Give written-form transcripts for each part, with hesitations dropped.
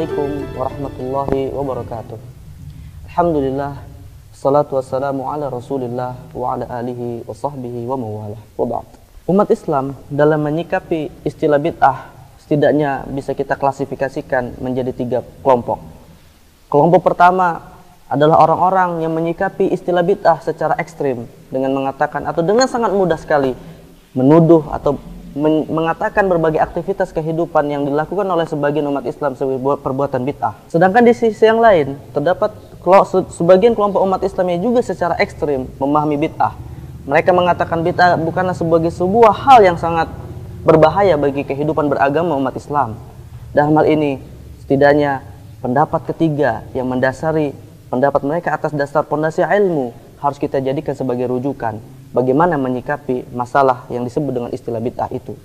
Assalamualaikum warahmatullahi wabarakatuh. Alhamdulillah, salatu wassalamu ala rasulillah wa ala alihi wa sahbihi wa mawalah wa ba'd. Umat Islam dalam menyikapi istilah bid'ah setidaknya bisa kita klasifikasikan menjadi 3 kelompok. Kelompok pertama adalah orang-orang yang menyikapi istilah bid'ah secara ekstrim dengan mengatakan atau dengan sangat mudah sekali menuduh atau mengatakan berbagai aktivitas kehidupan yang dilakukan oleh sebagian umat Islam sebagai perbuatan bid'ah. Sedangkan di sisi yang lain terdapat sebagian kelompok umat Islam yang juga secara ekstrim memahami bid'ah. Mereka mengatakan bid'ah bukanlah sebagai sebuah hal yang sangat berbahaya bagi kehidupan beragama umat Islam. Dalam hal ini setidaknya pendapat ketiga yang mendasari pendapat mereka atas dasar pondasi ilmu harus kita jadikan sebagai rujukan bagaimana menyikapi masalah yang disebut dengan istilah bid'ah itu.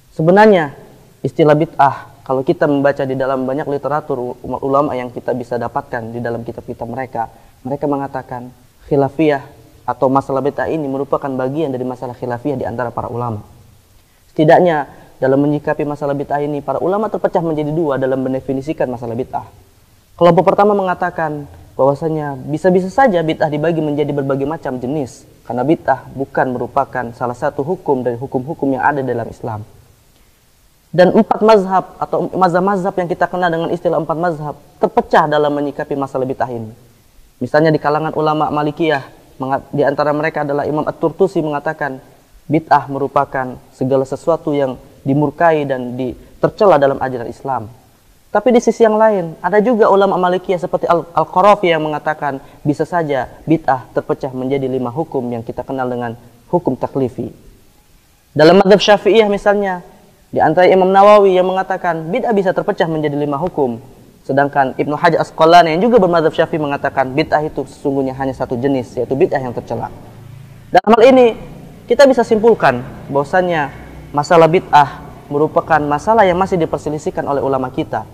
Sebenarnya istilah bid'ah kalau kita membaca di dalam banyak literatur ulama yang kita bisa dapatkan di dalam kitab-kitab mereka mengatakan khilafiyah atau masalah bid'ah ini merupakan bagian dari masalah khilafiyah di antara para ulama. Setidaknya dalam menyikapi masalah bid'ah ini para ulama terpecah menjadi 2 dalam mendefinisikan masalah bid'ah. Kelompok pertama mengatakan bahwasanya bisa-bisa saja bid'ah dibagi menjadi berbagai macam jenis. Karena bid'ah bukan merupakan salah satu hukum dari hukum-hukum yang ada dalam Islam. Dan 4 mazhab atau mazhab-mazhab yang kita kenal dengan istilah 4 mazhab terpecah dalam menyikapi masalah bid'ah ini. Misalnya di kalangan ulama Malikiyah, di antara mereka adalah Imam At-Turtusi mengatakan bid'ah merupakan segala sesuatu yang dimurkai dan tercela dalam ajaran Islam. Tapi di sisi yang lain, ada juga ulama Malikiyah seperti Al-Qarafi yang mengatakan bisa saja bid'ah terpecah menjadi 5 hukum yang kita kenal dengan hukum taklifi. Dalam mazhab Syafi'iyah misalnya, di antara Imam Nawawi yang mengatakan bid'ah bisa terpecah menjadi 5 hukum. Sedangkan Ibnu Hajar Asqalani yang juga bermadzhab Syafi'i mengatakan bid'ah itu sesungguhnya hanya satu jenis, yaitu bid'ah yang tercela. Dalam hal ini, kita bisa simpulkan bahwasannya masalah bid'ah merupakan masalah yang masih diperselisihkan oleh ulama kita.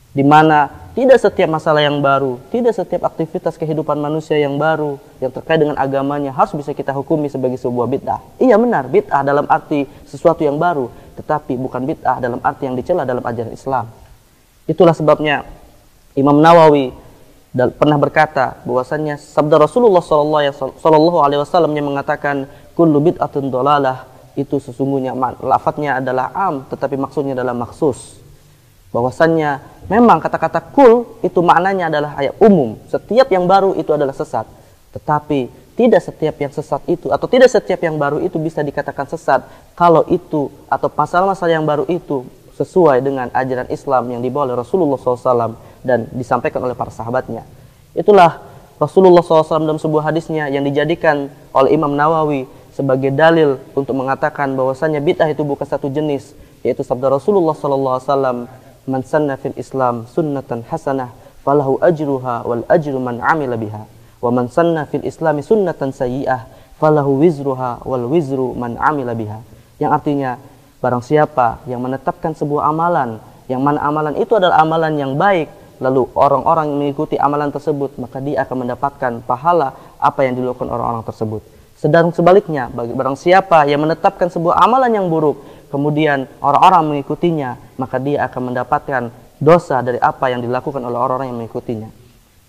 Di mana tidak setiap masalah yang baru, tidak setiap aktivitas kehidupan manusia yang baru yang terkait dengan agamanya harus bisa kita hukumi sebagai sebuah bid'ah. Iya benar, bid'ah dalam arti sesuatu yang baru, tetapi bukan bid'ah dalam arti yang dicela dalam ajaran Islam. Itulah sebabnya Imam Nawawi pernah berkata bahwasannya sabda Rasulullah sallallahu alaihi wasallam yang mengatakan kullu bid'atin dhalalah, itu sesungguhnya lafadznya adalah am tetapi maksudnya adalah maksus. Bahwasannya memang kata-kata kul itu maknanya adalah ayat umum, setiap yang baru itu adalah sesat, tetapi tidak setiap yang sesat itu atau tidak setiap yang baru itu bisa dikatakan sesat kalau itu atau masalah-masalah yang baru itu sesuai dengan ajaran Islam yang dibawa oleh Rasulullah SAW dan disampaikan oleh para sahabatnya. Itulah Rasulullah SAW dalam sebuah hadisnya yang dijadikan oleh Imam Nawawi sebagai dalil untuk mengatakan bahwasannya bid'ah itu bukan satu jenis, yaitu sabda Rasulullah SAW, man sanna fil Islam sunnatan hasanah falahu ajruha wal ajru man amila biha wa man sanna fil Islami sunnatan sayyi'ah falahu wizruha wal wizru man amila biha. Yang artinya barang siapa yang menetapkan sebuah amalan yang mana amalan itu adalah amalan yang baik, lalu orang-orang yang mengikuti amalan tersebut, maka dia akan mendapatkan pahala apa yang dilakukan orang-orang tersebut. Sedang sebaliknya, bagi barang siapa yang menetapkan sebuah amalan yang buruk kemudian orang-orang mengikutinya, maka dia akan mendapatkan dosa dari apa yang dilakukan oleh orang-orang yang mengikutinya.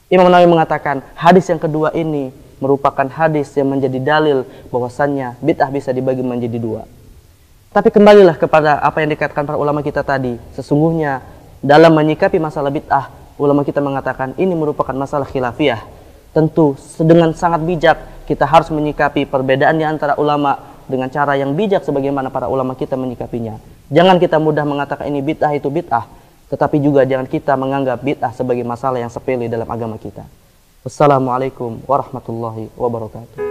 Imam Nawawi mengatakan hadis yang kedua ini merupakan hadis yang menjadi dalil bahwasannya bid'ah bisa dibagi menjadi 2. Tapi kembalilah kepada apa yang dikatakan para ulama kita tadi. Sesungguhnya dalam menyikapi masalah bid'ah, ulama kita mengatakan ini merupakan masalah khilafiyah. Tentu dengan sangat bijak kita harus menyikapi perbedaan di antara ulama dengan cara yang bijak sebagaimana para ulama kita menyikapinya. Jangan kita mudah mengatakan ini bid'ah itu bid'ah, tetapi juga jangan kita menganggap bid'ah sebagai masalah yang sepele dalam agama kita. Wassalamualaikum warahmatullahi wabarakatuh.